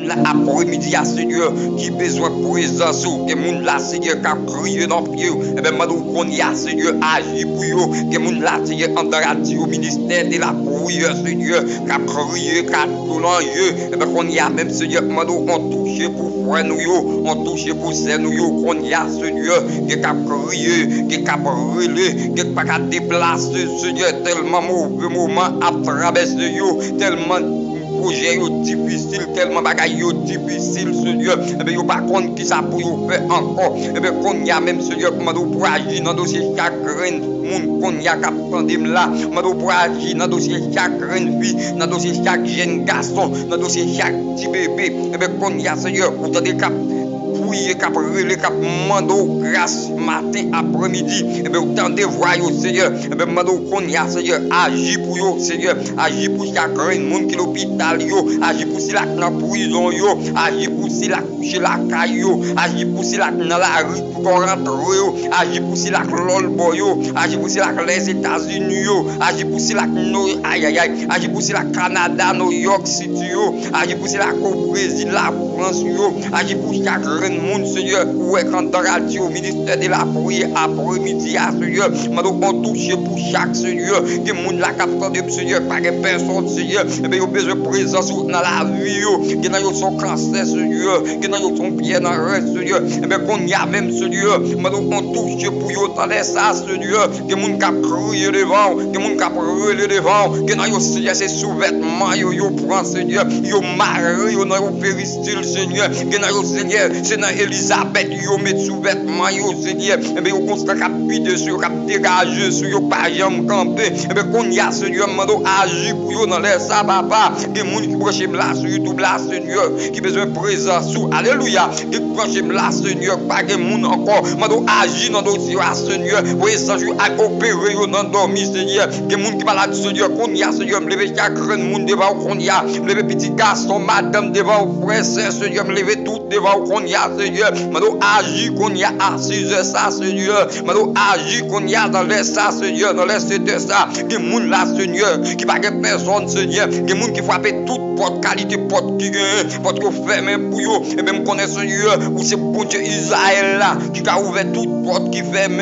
là après-midi, Seigneur, qui besoin de présence, que moun là, Seigneur, qui a crié dans le pied, et bien, madou qu'on y a, Seigneur, agi pour eux, que moun là, Seigneur, en radio, au ministère de la prière, Seigneur, qui a crié, qui a tout l'enjeu, et bien, qu'on y a même, Seigneur, madou, on touche pour frère nous, on touche pour sœur nous, qu'on y a, Seigneur, qui a crié, qui a brûlé, qui a pas déplacé, Seigneur, tellement mauvais moment à travers de yo, tellement projet difficile, tellement bagaille difficile, Seigneur. Et bien, pas contre qui ça pour faire encore. Et bien, qu'on y a même, Seigneur, pour agir dans le dossier chagrin, moun qu'on y a qu'à prendre là, pour agir dans le dossier chagrin fille, dans le dossier chaque jeune garçon, dans le dossier chaque petit bébé. Et bien, qu'on y a, Seigneur, pour te des cap. Fouiller, cap relais, cap mando grâce matin après-midi. Et bien, autant de voix, Seigneur. Et bien, mando qu'on y a, Seigneur, agis pour eux, Seigneur. Agis pour chaque monde qui est l'hôpital, agis pour si la dans la prison, agis pour si la couche la caillou, agis pour si la dans la rue pour qu'on rentre, agis pour si la l'olbo, agis pour si la les États-Unis, agis pour si la aïe aïe aïe, agis pour si la Canada, New York City, agis pour si la Brésil, la France, agis pour chaque monde, Seigneur, ou est quand radio, ministère de la prière après-midi, Seigneur, on touche pour chaque Seigneur, que monde la capteur de Seigneur, pas que personne, Seigneur, et bien, il y a besoin de présence dans la vie, que dans son cancer, Seigneur, que dans son pied dans le reste, Seigneur, et bien, qu'on y a même, Seigneur, on touche pour eux dans les ça, Seigneur, que monde cap crier devant, que monde cap relé devant, que dans Seigneur, c'est sous-vêtements, yo prend, Seigneur, yo marre, yo dans péristyle, Seigneur, que dans Seigneur, c'est dans Elisabeth, yo met sous-vêtements, yo, Seigneur, et bien, yo constant cap dessus, cap dégager sur yo pas jamais camper, et bien, qu'on y a, Seigneur, agir pour yo dans les ça, papa, que monde qui branche là sur YouTube là, Seigneur, qui besoin de présence sous, alléluia, qui branche là, Seigneur, pas que monde encore, agir dans d'autres Seigneur, voyez ça, je à opérer yo dans dormir, Seigneur, que monde qui malade, Seigneur, qu'on y a, Seigneur, me lever chaque monde devant qu'on y a, me lever petit garçon, madame devant frère, Seigneur, me lever tout devant qu'on y a, Seigneur, agir qu'on y a assise ça, Seigneur, agir qu'on y a dans les ça, Seigneur, dans les de ça, que monde là, Seigneur, qui pas que personne, Seigneur, que monde qui frappe toute porte qualité, porte qui porte que ferme pour yo, et même connaître, Seigneur, où c'est bon Dieu Israël là, qui a ouvert toute porte qui ferme.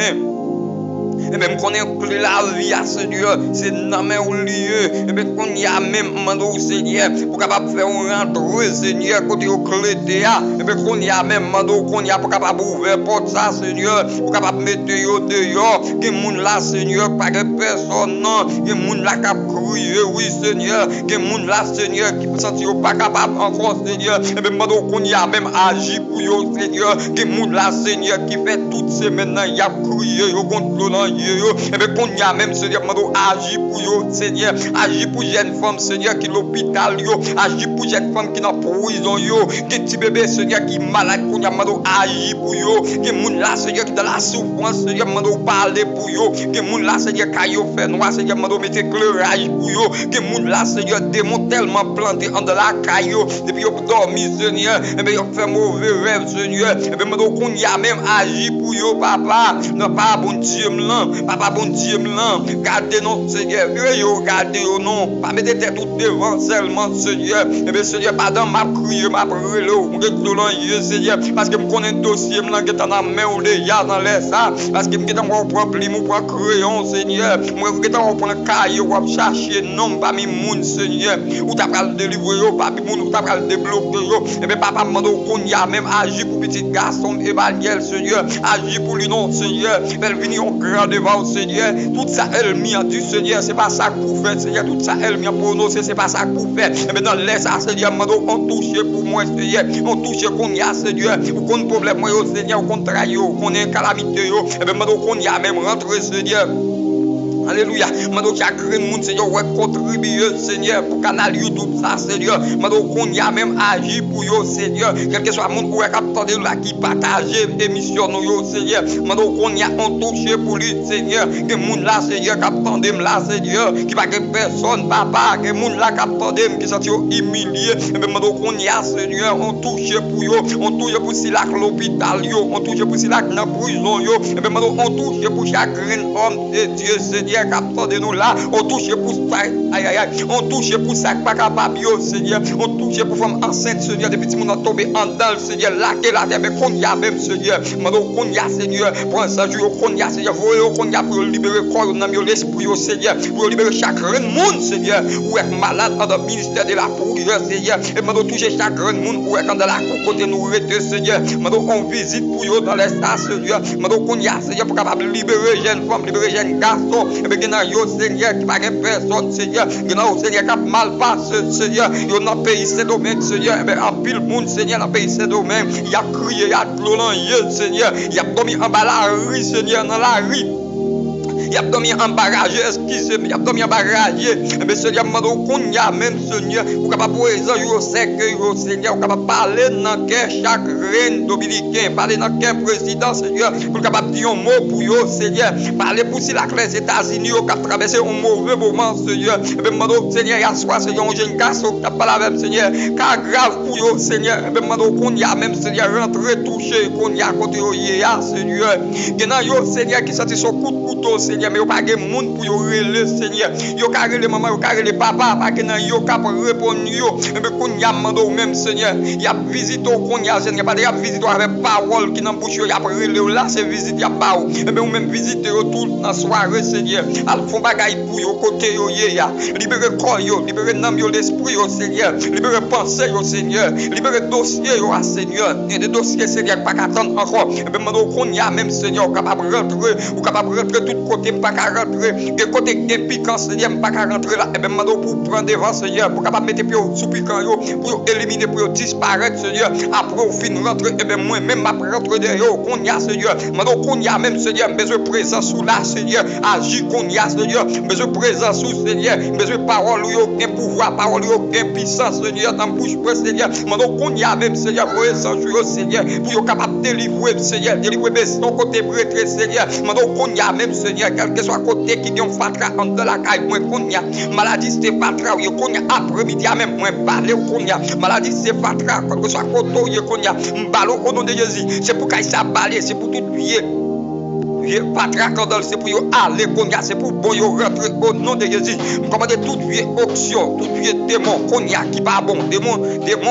Et même qu'on est la vie à Seigneur, c'est dans mes lieux. Et même qu'on y a même mando Seigneur, pour capable faire un rentrer, Seigneur, côté au clé de et même qu'on y a même mando qu'on y a pour capable ouvrir porte ça, Seigneur, pour capable mettre yo dehors, que moun là, Seigneur, pas que personne, non, que moun là cap crier, oui, Seigneur, que moun là, Seigneur, qui peut sentir pas capable encore, Seigneur, et même mando qu'on y a même agi pour yo, Seigneur, que moun là, Seigneur, qui fait toutes ces maintenant, y a crié, yo contre l'ange. Et bien qu'on y a même, Seigneur, agis pour eux, Seigneur, agis pour jeune femme, Seigneur, qui est l'hôpital, agis pour jeune femme qui est dans prison, qui petit bébé, Seigneur, qui est malade, qu'on y a agis pour eux, qui est là, Seigneur, qui est dans la souffrance, Seigneur, parler pour eux, qui est là, Seigneur, qui est fait noir, Seigneur, mettez éclairage pour eux, qui est là, Seigneur, démon tellement planté en de la caillou, depuis qu'ils dormi, Seigneur, et bien ils fait mauvais rêve, Seigneur, et bien qu'on y a même agi pour eux, papa, non pas bon Dieu, papa bon Dieu, gardez non, Seigneur, gardez non, pas mettre tête tout devant seulement, Seigneur, et bien Seigneur, pardon, m'a crié, m'a brûlé, Seigneur, parce que je connais un dossier, qui est dans la main ou déjà dans les ça, parce que je suis en train de plume, prendre crayon, Seigneur, moi je suis en train de cahier, ou chercher non, pas mi moun, Seigneur, ou t'as pas le délivrer, pas mi moun, ou t'as pas le débloquer, et bien papa m'a dit qu'on y a même agi pour petit garçon, Emmanuel, Seigneur, agi pour lui non, Seigneur, elle vient en grand devant, Seigneur, tout ça elle m'a dit, Seigneur, c'est pas ça que vous faites, Seigneur, tout ça elle m'a prononcé, c'est pas ça que vous faites, et bien dans l'air ça, Seigneur, on touche pour moi, Seigneur, on touche qu'on y a, Seigneur, ou qu'on problème, moi, Seigneur, ou qu'on trahit, qu'on est calamité, et bien qu'on y a même rentré, Seigneur. Alléluia. Mando qui a créé le monde, Seigneur, ouais, contribuer, Seigneur, pour canal YouTube, ça, Seigneur. Mando qu'on y a même agi pour eux, Seigneur. Quel que soit le monde, ouais, qui là, qui partage l'émission, Seigneur. Mando qu'on y a on touché pour lui, Seigneur. Que monde là, Seigneur, qui attendait là, Seigneur. Qui va que personne, papa, que monde là, qui attendait, qui s'est humilié. Et bien, mando qu'on y a, Seigneur, on touche pour eux. On touche pour si là, l'hôpital, on touche pour si là, la prison, et bien, mando on touche pour chaque homme de Dieu, Seigneur. père captant de nous là, on touche pour ça, aïe aïe aïe, on touche pour ça, pas capable, Seigneur, on touche pour femme enceinte, Seigneur, depuis que mon tombé en dedans, Seigneur, là, que la terre, mais qu'on y a même, Seigneur, mando qu'on y a, Seigneur, pour un jour, qu'on y a, Seigneur, voyez qu'on y a pour libérer le corps, l'esprit, Seigneur, pour libérer chaque monde, Seigneur, ou être malade dans le ministère de la prière, Seigneur, et mando toucher chaque monde, ou être dans la côté nous rester, Seigneur, mando on visite pour eux dans l'espace, Seigneur, mando qu'on y a, Seigneur, pour capable libérer jeunes femmes, libérer jeunes garçons, et bien, qu'il y a yo, Seigneur, qui pas personne, Seigneur, qu'il y a Seigneur, qui a mal passé, Seigneur, il y a dans le pays, c'est domaine, Seigneur, et bien, en pile monde, Seigneur, dans le pays, c'est domaine, il a crié, il a glorieux, Seigneur, il a dormi en bas la rue, Seigneur, dans la rue. Il a dormi en barrage, excusez-moi, il a dormi en barrage. Mais Seigneur, qu'on y a même, Seigneur, vous capable présent, vous cercueil, Seigneur, vous capable parler dans quel chaque reine dominicain, parler dans quel président, Seigneur, vous capable dire un mot pour vous, Seigneur, parler pour si la classe États-Unis, vous capable traverser un mauvais moment, Seigneur. Et bien, Seigneur, il y a soit, Seigneur, un jeune garçon qui n'a pas la même, Seigneur, car grave pour vous, Seigneur. Et bien, qu'on y a même, Seigneur, rentrer, toucher, qu'on y a côté, Seigneur. Il y a, Seigneur, qui sortit son coup de couteau, Seigneur. Mais il n'y a pas de monde pour le Seigneur. Il y a les mamans, il y a les papas, parce que il y a répondre. Mais qu'on y a demandé même, Seigneur. Il y a visité qu'on y a, Seigneur. Il y a visité avec parole qui dans bouche, il y a relé là, c'est visite, il y a pas. Mais ou même visiter tout dans la soirée, Seigneur. Al font bagaille pour yo côté yo ya. Libérer corps yo, libérer l'âme yo, l'esprit yo, Seigneur. Libérer pensée yo, Seigneur. Libérer dossier yo, Seigneur. Il y a des dossiers, Seigneur, pas attendre encore. Mais qu'on y a même, Seigneur, capable de rentrer, ou capable de rentrer tout côté. Pas qu'à rentrer, de côté qui est piquant, Seigneur, pas qu'à rentrer là, et bien, pour prendre devant, Seigneur, pour capable mettre pied sous piquant, pour éliminer, pour disparaître, Seigneur, après, au fin, rentrer, et bien, moi, même, après, rentrer derrière, qu'on y a, Seigneur, maintenant, qu'on y a même, Seigneur, besoin de présence sous là, Seigneur, agir, qu'on y a, Seigneur, besoin de présence sous, Seigneur, besoin de parole, aucun pouvoir, parole, aucun puissance, Seigneur, dans bouche, Seigneur, maintenant, qu'on y a même, Seigneur, présence sous, Seigneur, pour être capable de délivrer, Seigneur, délivrer, son côté prêtre, Seigneur, maintenant, qu'on y a même, Seigneur, quel que soit côté qui ont fatra entre la caille, moi qu'on y a maladie c'est fatra, ou qu'on y a après-midi même, moi parler ou qu'on y a maladie c'est fatra, quel que soit côté qu'on y a m'balo au nom de Jésus, c'est pour qu'il ça balé, c'est pour tout prier. C'est pour aller, c'est pour bon rentrer au nom de Jésus. Commandez toute vieille option, toute vieille démon, qu'on y a qui pas bon, démon,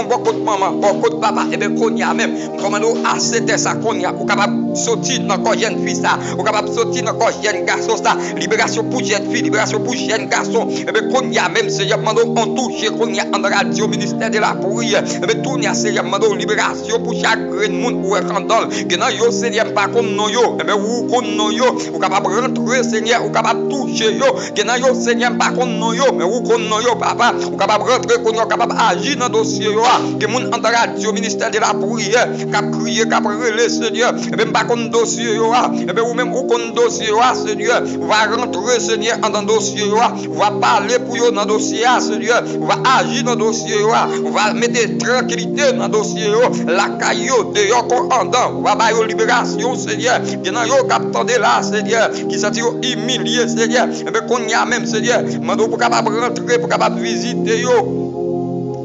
beaucoup de maman, beaucoup de papa, et bien qu'on y a même. Commandez assez de ça qu'on y a, ou capable sortir dans le jeune fille ça, ou capable sortir dans le jeune garçon ça, libération pour jeune fille, libération pour jeune garçon, et bien qu'on y a même, c'est demandé on touche, qu'on y a en radio, ministère de la prière, et bien tout y a, c'est demandé libération pour chaque monde ou randol, que non, yo, c'est pas comme non yo, et bien ou non yo, ou capable rentrer Seigneur, ou capable toucher yo, que non yo Seigneur pas comme non yo, mais ou comme non yo papa, ou capable rentrer qu'on yo capable agir dans dossier yo, que moun en radio ministère de la prière, cap crier, cap relais Seigneur, et même pas comme dossier yo, et bien ou même ou comme dossier yo Seigneur, va rentrer Seigneur dans dossier yo, va parler pour yo dans dossier Seigneur, va agir dans dossier yo, va mettre tranquillité dans dossier yo, la caillou de yo en dedans, va ba yo libération Seigneur, que non yo attendez là, Seigneur, qui s'est humilié, Seigneur, et bien qu'on y a même, Seigneur, mando pour capable rentrer, pour capable visiter, yo.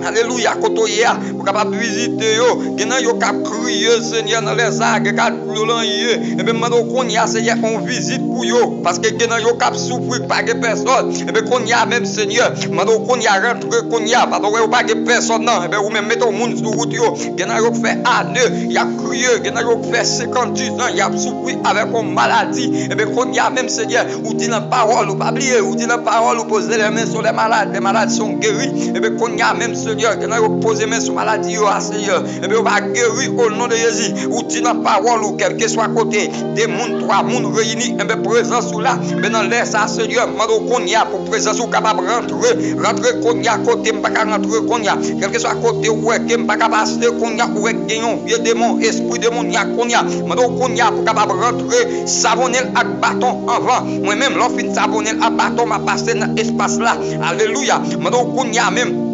Alléluia, kotoya, pour capable visiter yo, genan yo cap crier Seigneur dans les arbres, cap pleurer, et bien maintenant qu'on y a Seigneur, on visite pour yo, parce que genan yo cap souffrir pas de personne, et bien qu'on y a même Seigneur, maintenant qu'on y a rentré, qu'on y a, parce que pas de personne non, et bien ou même mettre au monde sur route yo, genan yo fait année, y a crié, genan yo fait 50 ans, y a souffrir avec une maladie, et bien qu'on y a même Seigneur, ou dit la parole, ou pas oublier, ou dit la parole, ou poser les mains sur les malades sont guéris, et bien qu'on y a même Seigneur, que nous posons main sur maladie, Seigneur, et bien on va guérir au nom de Jésus, ou dit la parole, ou quel que soit côté, des mondes, trois mondes réunis, et bien présent sous là, et bien dans l'air, ça, Seigneur, mando qu'on y a pour présence, ou capable rentrer qu'on y a côté, pas qu'à rentrer qu'on y a, quel que soit côté, ou est, qui pas capable passer qu'on y a, ou est, gagnant, vieux démon, esprit démon, y a qu'on y a, mando qu'on y a pour capable rentrer, savonner avec bâton avant, moi-même, l'offre savonner à bâton, m'a passé dans l'espace là, alléluia, mando qu'on y a même.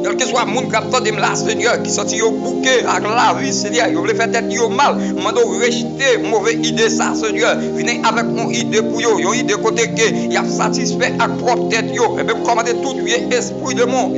Quel que soit le monde qui a de là, Seigneur, qui sorti au bouquet avec la vie, Seigneur, il voulait faire tête mal. Mando rejeter mauvaise idée, ça, Seigneur. Venez avec mon idée pour yo. Une idée côté que il a satisfait à propre tête yo. Et bien, commander tout esprit de mon,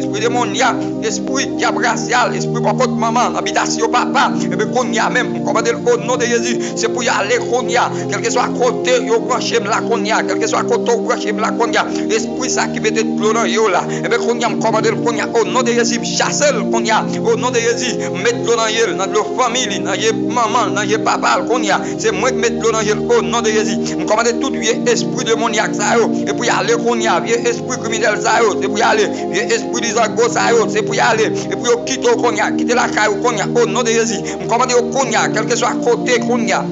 esprit diabracial, esprit par contre maman, habitation papa. Et bien, qu'on y a même, commander au nom de Jésus. C'est pour y aller qu'on y a. Quel que soit côté, yo branché la qu'on y a. Quel que soit côté, branché la qu'on y a. Esprit ça qui veut être plonant yo là. Et bien, qu'on y a, commander qu'on y a au nom de Jésus. Chasser qu'on y a au nom de Jésus. Mettre l'eau dans yel, dans la famille, dans yel maman, dans yel papa qu'on y a. C'est moi qui mets l'eau dans yel au nom de Jésus. Je commande tout vieux esprit démoniaque ça yo. Et pour y aller qu'on y a. Vieux esprit criminel ça yo. C'est pour y aller. Vieux esprit d'Isago ça yo. C'est pour y aller. Et pour quitter qu'on y a. Quitter la caille qu'on y a au nom de Jésus. Je commande qu'on y a. Quel que soit côté qu'on y a.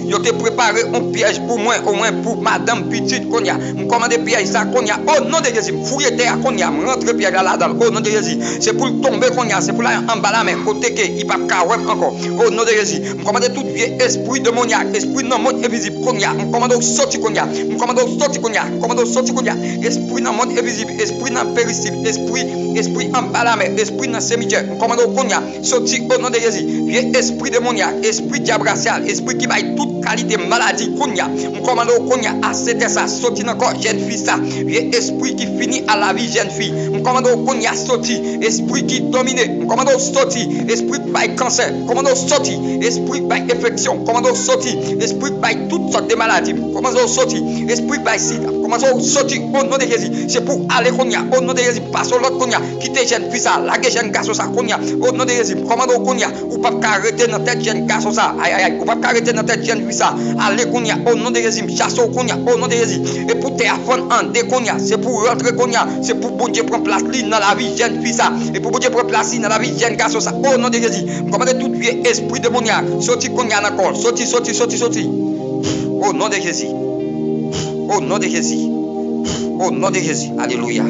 Yo te préparé un piège pour moi, au moins pour madame petite qu'on y a. Je commande piège ça qu'on y a. Au nom de Jésus, fouiller terre qu'on y a. Rentre piège là-dedans. Au nom de Jésus. C'est pour tomber qu'on y a. C'est pour aller en bas la main. Côté que il va pas encore. Au nom de Jésus. Je commande tout vieux esprit démoniaque. Esprit non monde invisible qu'on y a. Je commande sorti qu'on y a. Je commande sorti qu'on y a. Commande sorti qu'on y a. Esprit non monde invisible. Esprit non périssable. Esprit en bas la main. Esprit dans cimetière. Je commande qu'on y a. Sorti au nom de Jésus. Vieux esprit démoniaque. Esprit diabracial. Esprit qui va toute qualité maladie qu'on y a. Je commande qu'on y a assez de ça. Sorti encore jeune fille ça. Vieux esprit qui finit à la vie jeune fille. Je commande qu'on y a sorti. Esprit qui domine. Je commande sorti. Esprit by cancer. Je commande sorti. Esprit by infection. Je commande sorti. Esprit by toutes sortes de maladies. Je commande sorti. Esprit by sida. Je commande sorti au nom de Jésus. C'est pour aller qu'on y a. Au nom de Jésus. Passe l'autre qu'on y a. Quitter jeune fille ça. La jeune garçon ça qu'on y a. Au nom de Jésus. Je commande qu'on y a. Ou pas arrêter dans tête jeune garçon ça. Aïe aïe aïe. Ou pas arrêter dans tête jeune fille ça. Allez qu'on y a. Au nom de Jésus. Chasse qu'on y a. Au nom de Jésus. Et pour te affronter en dé qu'on y a. C'est pour rentrer qu'on y a. C'est pour bon Dieu prendre place dans la vie jeune fille ça. Et pour bon Dieu prendre place dans la vie jeune garçon ça. Au nom de Jésus. Commandez tout vieux esprit démoniaque. Sorti qu'on y a encore. Sorti. Au nom de Jésus. Au nom de Jésus. Au nom de Jésus. Alléluia.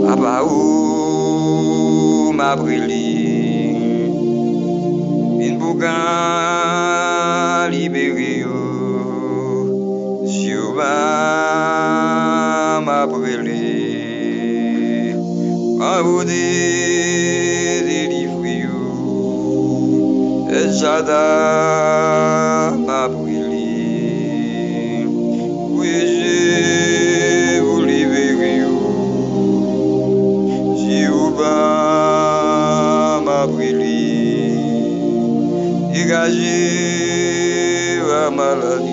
Papa ou m'a brûlé. Une bougan libéré. Jéhovah m'a brûlé. En vous délivré. El Shaddai m'a brûlé. Oui, je vous libéré. Jéhovah m'a brûlé. Dégagez la maladie.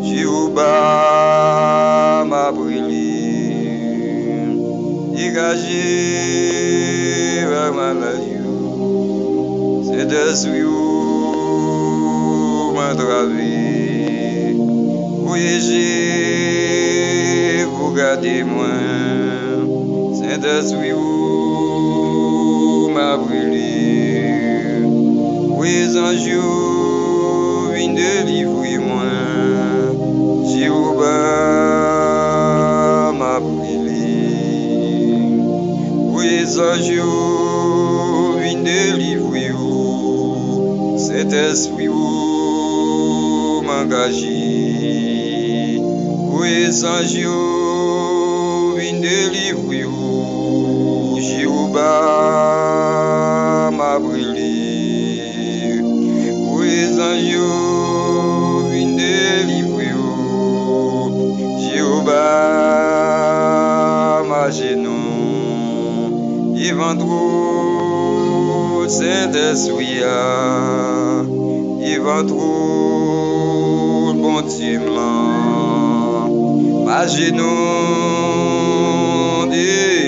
Jéhovah m'a brûlé. Dégagez la maladie. C'est de souillou m'a travé. Voyagez, vous gardez moi. C'est de souillou m'a brûlé. Oui, un jour, viens délivrer moi. Jéhovah m'a brûlé. Oui, un jour, viens délivrer. Cet esprit m'engagé. Oui, un jour, viens délivrer. Jéhovah m'a brûlé. Oui, un jour, viens délivrer. Jéhovah m'a gêné. Il vendrou Saint-Esprit. Il vendrou bon Dieu blanc. Ma gêné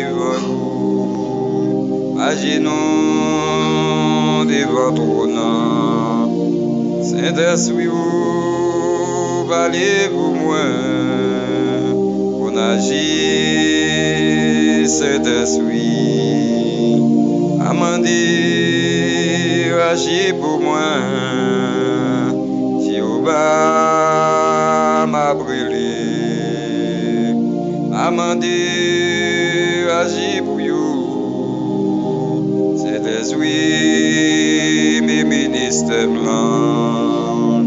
devant vous. Ma gêné devant ton nom. Saint-Esprit, valez-vous moi. On agit, Saint-Esprit. Amandé, agis pour moi. Jéhovah m'a brûlé. Amandé, agis pour vous. Saint-Esprit, mes ministères blancs.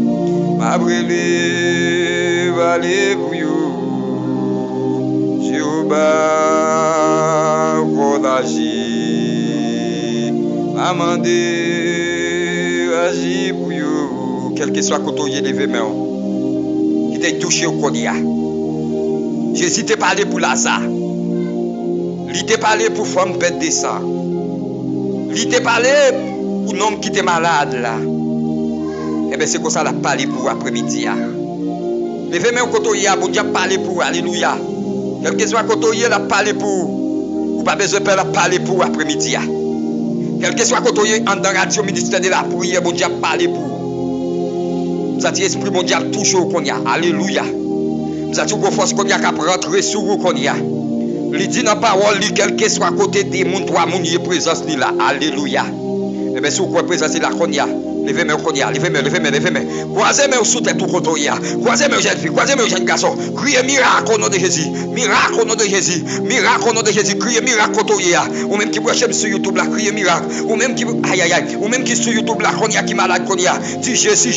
M'a brûlé. parler pour yo. Jéhovah, qu'on agit. Amandé, agit pour yo. Quel que soit côté levé main. Qui t'a touché au Kodia. Jésus t'a parlé pour Lazare. Il t'a parlé pour femme pète de sang. Il t'a parlé pour homme qui était malade là. Et bien c'est comme ça l'a parlé pour après-midi. Levez même côté hier, bon Dieu parler pour alléluia. Quel que soit côté hier, l'a parlé pour. Ou pas besoin de la parler pour après-midi. Quel que soit côté hier, en dans radio ministère de la prière, bon Dieu parler pour. Ça dit esprit bon Dieu touche au qu'on y a. Alléluia. Ça dit qu'on force qu'on y a qu'à rentrer sur vous qu'on y a. Il dit dans la parole, quel que soit côté des mondes, trois mondes, il est présence là. Alléluia. Et bien, si vous croyez présence là, qu'on y a. Levez-moi, levez-moi. Croisez-moi sous tête tout côté hier. Croisez-moi, jeune fille, croisez-moi, jeune garçon. Criez miracle au nom de Jésus. Miracle au nom de Jésus. Miracle au nom de Jésus. Criez miracle côté hier. Ou même qui branche sur YouTube là, criez miracle. Ou même qui, aïe. Ou même qui sur YouTube là, qu'on y a qui malade, qu'on y a. Dis Jésus.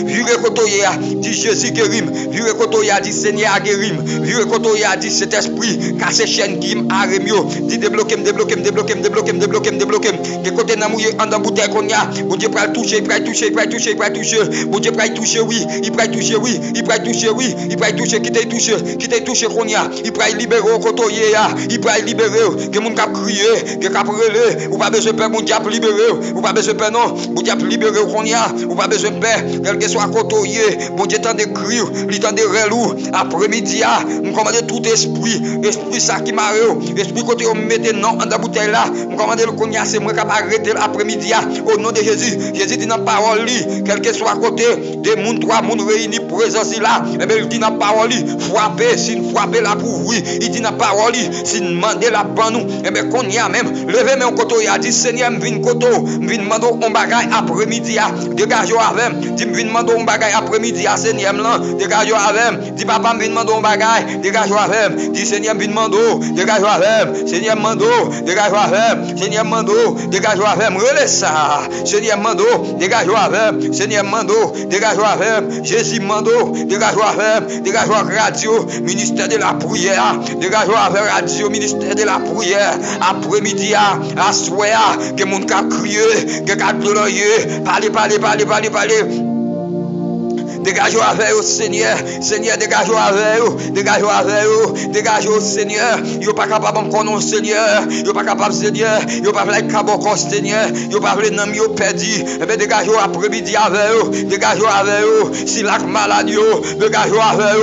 Virez côté hier. Dis Jésus guérim. Virez côté hier. Dis Seigneur guérim. Virez côté hier. Dis cet esprit, casse chaîne qui m'arrêmio. Dis débloquez. Que côté n'a mouillé en dans bouteille qu'on y a. Bon Dieu peut toucher. Bon Dieu peut toucher, oui. Il peut toucher, oui. Il peut toucher, qui t'a touché qu'on y a. Il peut libérer au côté hier. Il peut libérer. Que mon cap crier, que cap relais. Ou pas besoin de peur, mon Dieu libérer. Ou pas besoin de peur, non. Mon Dieu libérer qu'on y a. Ou pas besoin de peur. Quel que soit côté hier. Bon Dieu t'en d'écrire. Il t'en de relou. Après-midi, nous commandons tout esprit ça qui m'a esprit côté on mettez non en la bouteille là. Nous commandons le qu'on y a. C'est moi qui arrêter l'après-midi au nom de Jésus. Jésus dit dans la parole, quel que soit côté des mondes, trois mondes réunis, présence là, et bien il dit dans la parole, frappez, si nous frappez là pour oui, il dit dans la parole, si nous demandez là pour nous, et bien qu'on y a même, levez mon côté, il a dit Seigneur, je viens côté, je viens demander un bagage après-midi, dégagez avec, dit je viens demander un bagage après-midi, Seigneur, dégagez avec, dit papa, je viens demander un bagage, dégagez avec, dit Seigneur, je viens demander, dégagez avec, Seigneur, mando, dégagez avec, Seigneur, mando, dégagez avec, relais ça, Seigneur, mando, dégage avec, Seigneur mando, dégage avec, Jésus mando, dégage avec, dégage avec radio, ministère de la prière, dégage avec radio, ministère de la prière, après-midi, à soir, que mon cas crier, que cas pleurer, parler. Dégagez avec eux, Seigneur, dégagez avec eux, dégagez au Seigneur. Yo pas capable de connaître Seigneur, yo pas capable Seigneur, yo pas like kaboko Seigneur, yo pas vle nan yo perdu. Eh ben dégagez après-midi avec eux, dégagez avec eux. Si la malade yo, dégagez avec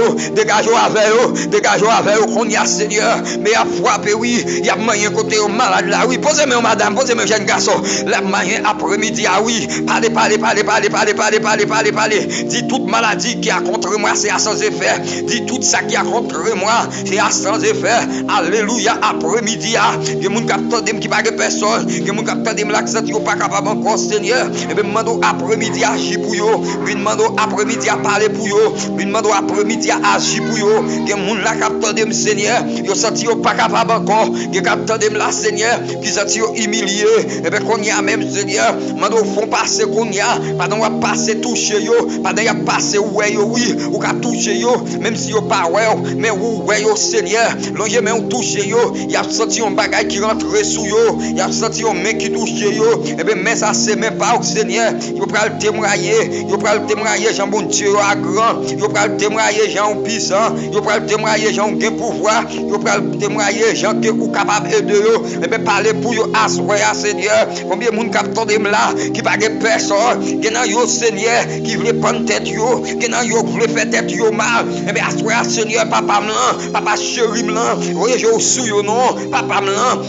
eux, qu'on y a Seigneur, mais à frapper oui, il y a moyen côté au malade là oui. Posez-moi madame, posez-moi jeune garçon. La moyen après-midi ah oui, parlez. Dis tout maladie qui a contre moi, c'est à sans effet. Dis tout ça qui a contre moi, c'est à sans effet. Alléluia, après-midi, il y a des gens qui ne pas personne, il y a des gens qui ne sont pas capables encore, Seigneur. Et bien, demande après-midi à agir pour eux, puis demande après-midi à parler pour eux, puis demande après-midi à agir pour eux. Il y a des gens qui Seigneur, ils sont pas capables encore, il y a des gens Seigneur, qui sont humiliés. Et bien, qu'on y a même, Seigneur, demande font passer qu'on y a, pardon, on va passer toucher eux, pardon, il y a passé ouais oui ou ka toucher yo même si yo pas ouais mais ouais yo Seigneur longe mais on touche yo y a senti un bagage qui rentre sous yo y a senti un mec qui touche yo et ben mais ça c'est même pas au Seigneur yo pral témoigner Jean bon Dieu à grand yo pral témoigner Jean puissant yo pral témoigner Jean gain pouvoir yo pral témoigner Jean que ou capable aider yo et ben parler pour yo assoyer Seigneur combien moun k'ap tande là qui pas de personne qui nan yo Seigneur qui veut prendre tête yo que nan yo voulez faire tête yo mal et bien assoir Seigneur papa chéri oui je sou yo non papa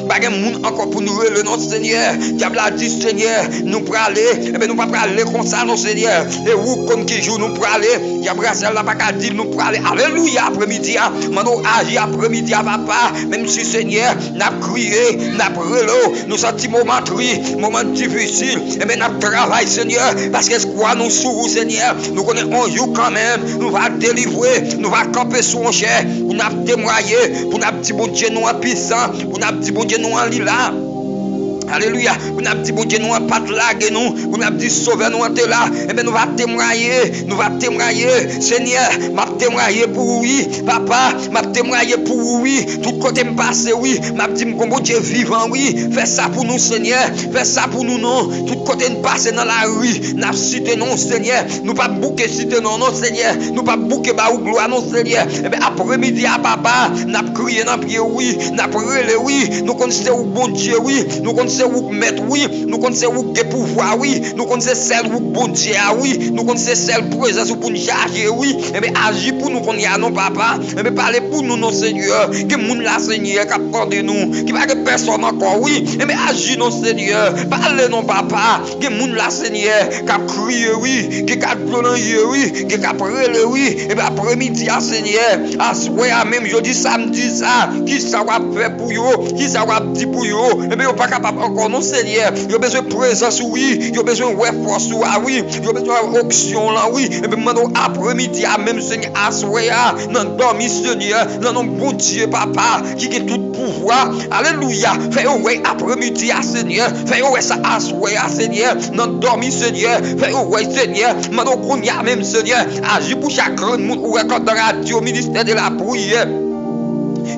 pas gen moun encore pour nous le nom Seigneur diable a dit Seigneur nous pour aller et bien nous pas aller comme ça non Seigneur et où comme qui jour nous pour aller diable là pas dire nous pour aller alléluia après-midi mando agi après-midi papa même si Seigneur n'a crié n'a relo nous senti moment difficile et bien n'a travail Seigneur parce que quoi nous sous Seigneur nous connaissons un jour quand même nous va délivrer nous va camper sur un chair pour nous témoigner pour nous dire bon Dieu nous en puissant pour nous dire bon Dieu nous en lila Alléluia. Vous n'avez dit, bon Dieu, nous pas de laguer nous. Vous n'avez dit, sauvez nous, t'es là. Eh bien, nous va témoigner. Nous va témoigner. Seigneur, m'a témoigner pour oui. Papa, m'a témoigner pour oui. Tout côté me passe, oui. M'a dit, bon Dieu vivant, oui. Fais ça pour nous, Seigneur. Fais ça pour nous, non. Tout côté me passe dans la rue. N'a cité non, Seigneur. Nous pas bouquer cité non, non, Seigneur. Nous pas bouquer ba ou gloire, non, Seigneur. Eh bien, après-midi à papa, n'a crié dans pied, oui. N'a relé, oui. Nous connaissons où bon Dieu, oui. Nous connaissons où mettre, oui. Nous connaissons où que pouvoir, oui. Nous connaissons celle où bon Dieu, oui. Nous connaissons celle présence pour nous charger, oui. Eh bien, agis pour nous qu'on y a, non, papa. Eh bien, parlez pour nous, non, Seigneur. Que moun la, Seigneur, qui a de nous. Qui va que personne encore, oui. Eh bien, agis, non, Seigneur. Parlez, non, papa. Que moun la, Seigneur, qui a crié, oui. Qui a plongé, oui. Qui a prélé, oui. Eh bien, après-midi, Seigneur. À ce moment même, jeudi, samedi, ça. Qui ça va faire pour vous? Qui ça va dire pour vous? Eh bien, pas capable encore, non, Seigneur. Il y a besoin de présence, oui. Il y a besoin de force, oui. Il y a besoin d'option, là, oui. Et bien, maintenant, après-midi, même, Seigneur, à ce moment, dans le dormi, Seigneur, dans notre bon Dieu, papa, qui a tout pouvoir. Alléluia. Fais-le, après-midi, Seigneur. Fais-le, ça, à ce moment, Seigneur, dans le dormi, Seigneur. Fais-le, Seigneur. Maintenant, qu'on y a même, Seigneur, agis pour chaque monde ou record de radio, ministère de la prière.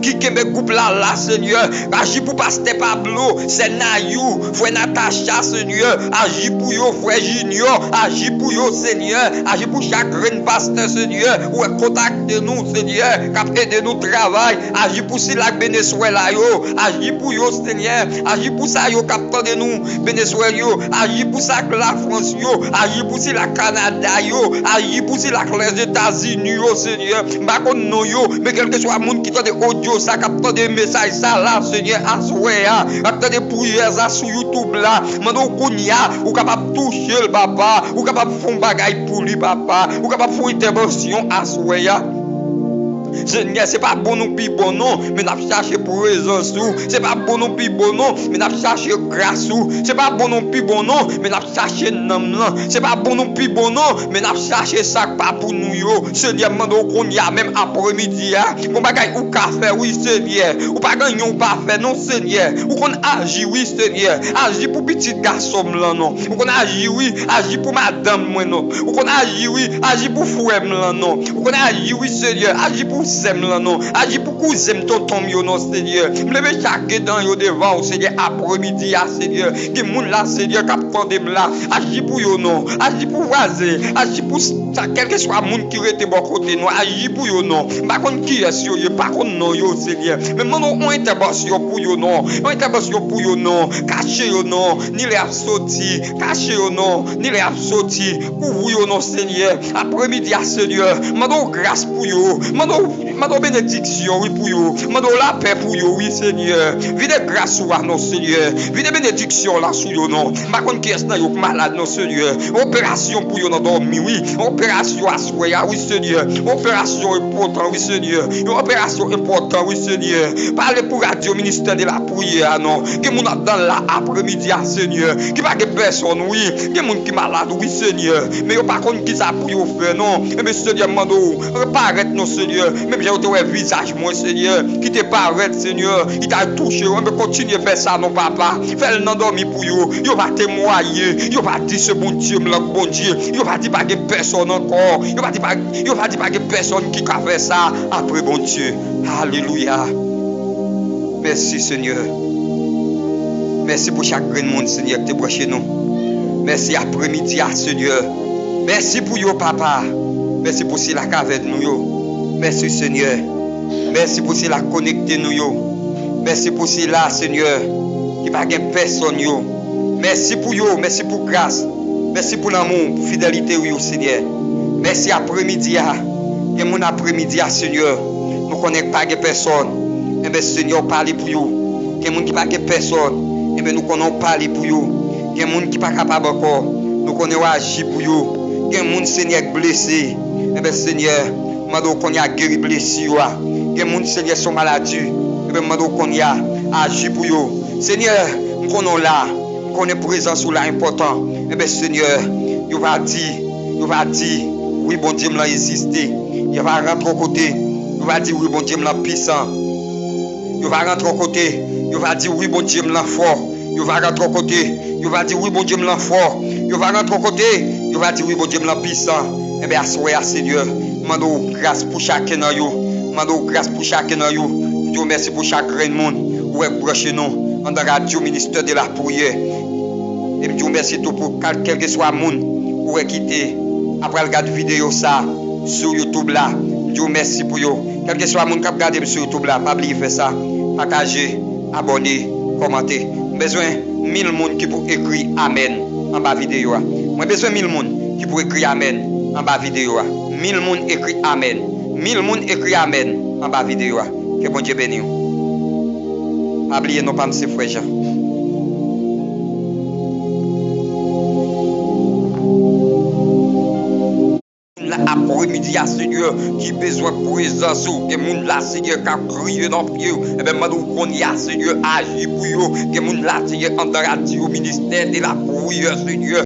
Qui me coupe là, Seigneur. Agis pour Pasteur Pablo, c'est Nayou, frère Natacha, Seigneur. Agis pour yo, frère Junior. Agis pour yo, Seigneur. Agis pour chaque reine pasteur, Seigneur. Ou contactez-nous, Seigneur. Cap aidez nous travail. Agis pour si la Venezuela, yo. Agis pour yo, Seigneur. Agis pour ça, yo, cap de nous, Venezuela, yo. Agis pour ça que la France, yo. Agis pour si la Canada, yo. Agis pour si la les États-Unis, yo, Seigneur. Pas non, yo. Mais quel que soit le monde qui t'a des audio, ça capte des messages, ça là, Seigneur, assoya. Capte des prières, ça sur YouTube là. Mando kounya, ou capable toucher le papa. Ou capable faire un bagage pour lui, papa. Ou capable faire une intervention, assoya. Seigneur, c'est pas bon nous plus bon non, mais n'a cherché pour raison sous. C'est pas bon nous plus bon non, mais n'a cherché grâce sous. C'est pas bon nous plus bon non, mais n'a cherché nom non. C'est pas bon nous plus bon non, mais n'a cherché ça pas pour nous yo. Seigneur, mando qu'on y a même après-midi hein. Qu'on bagaille ou café oui Seigneur. Ou pas gagner ou pas faire non Seigneur. Ou qu'on agit oui Seigneur. Agit pour petit garçon là non. Ou qu'on agit oui, agit pour madame moi non. Ou qu'on agit oui, agit pour frère là non. Ou qu'on agit oui Seigneur, agit pour Zem là non, agis pour cousin tonton yo non Seigneur. Me lever chaque dans yo devant Seigneur après-midi Seigneur. Qui moun là Seigneur cap tande là, agis pour yo non, agis pour voisin, agis pour ça quel que soit moun qui rete bon côté non, agis pour yo non. Pas contre qui est yo, pas contre non yo Seigneur. Mais mon intervention pour yo non, intervention pour yo non, cacher yo non, ni les sorti, cacher yo non, ni les sorti, couvre yo non Seigneur. Après-midi Seigneur, mando grâce pour yo, mando bénédiction oui pour yo, mando la paix pour yo oui Seigneur. Vide grâce ou non Seigneur, vide bénédiction là sur yo non. Pas contre qui est là yo malade non Seigneur. Opération pour yo non dormi oui, opération à soya oui Seigneur. Opération important oui Seigneur. Opération important oui Seigneur. Parlez pour radio ministère de la prière non. Que moun dans la après-midi Seigneur. Qui pas que personne oui, que moun qui malade oui Seigneur. Mais yo pas contre qui ça pour yo faire non. Mais Seigneur mando reparaître non Seigneur. Même j'ai un visage moi Seigneur qui te paraît Seigneur. Il t'a touché. On peut continuer à faire ça non papa. Fais le dormi pour yo. Yo va témoigner. Yo va dire ce bon Dieu là bon Dieu. Yo va dire pas que personne encore. Yo va dire pas que personne qui a fait ça après bon Dieu. Alléluia. Merci Seigneur. Merci pour chaque monde Seigneur qui te branché nous. Merci après-midi Seigneur. Merci pour yo papa. Merci pour si la avec nous yo. Merci Seigneur. Merci pour si la connecter nous yo. Merci pour si là Seigneur qui pas gain personne yo. Merci pour yo, merci pour grâce. Merci pour l'amour, pour fidélité yo Seigneur. Merci après-midi que mon après-midi Seigneur. Nous connaissons pas de personne. Et bien Seigneur parle pour yo. Que mon qui pas de personne. Et bien nous connaissons parler pour yo. Que mon qui pas capable encore. Nous connaissons agir pour yo. Que mon Seigneur blessé. Et bien Seigneur mando qu'on y a guéri blessé yo. Que mon Seigneur son maladie. Et bien mando qu'on y a agi pour yo. Seigneur, nous connaissons là, nous connaissons présence là important. Et bien Seigneur, il va dire, oui bon Dieu l'a existé. Il va rentrer au côté. Il va dire oui bon Dieu l'a puissant. Il va rentrer au côté. Il va dire oui bon Dieu l'a fort. Yo va rentrer au côté. Yo va dire oui, bon Dieu me l'en fort. Yo va rentrer au côté. Yo va dire oui, bon Dieu me l'en puissant. Eh bien, assoyez, Seigneur. Mando grâce pour chacun de vous. Mando grâce pour chacun de vous. Dieu merci pour chaque grain de monde. Ouais, branchez nous. En radio, ministère de la prière. Et Dieu merci tout pour quel que soit le monde. Ouais, quitter. Après regarder vidéo ça sur YouTube là. Dieu merci pour vous. Quel que soit le monde qui regarde sur YouTube là. Pas oublier faire ça. Partager, abonner, commenter. Besoin 1000 personnes qui pour écrire Amen en bas vidéo. Moi besoin 1000 personnes qui pour écrire Amen en bas vidéo. 1000 personnes écrit Amen. 1000 personnes écrit Amen en bas vidéo. Que bon Dieu bénisse. Pas oublier non pas M. Frère Jean. Après-midi à Seigneur qui besoin de présence que moun là Seigneur qui a crié dans pied et ben madou qu'on y a Seigneur agit pour yo que moun là Seigneur en radio ministère de la prière Seigneur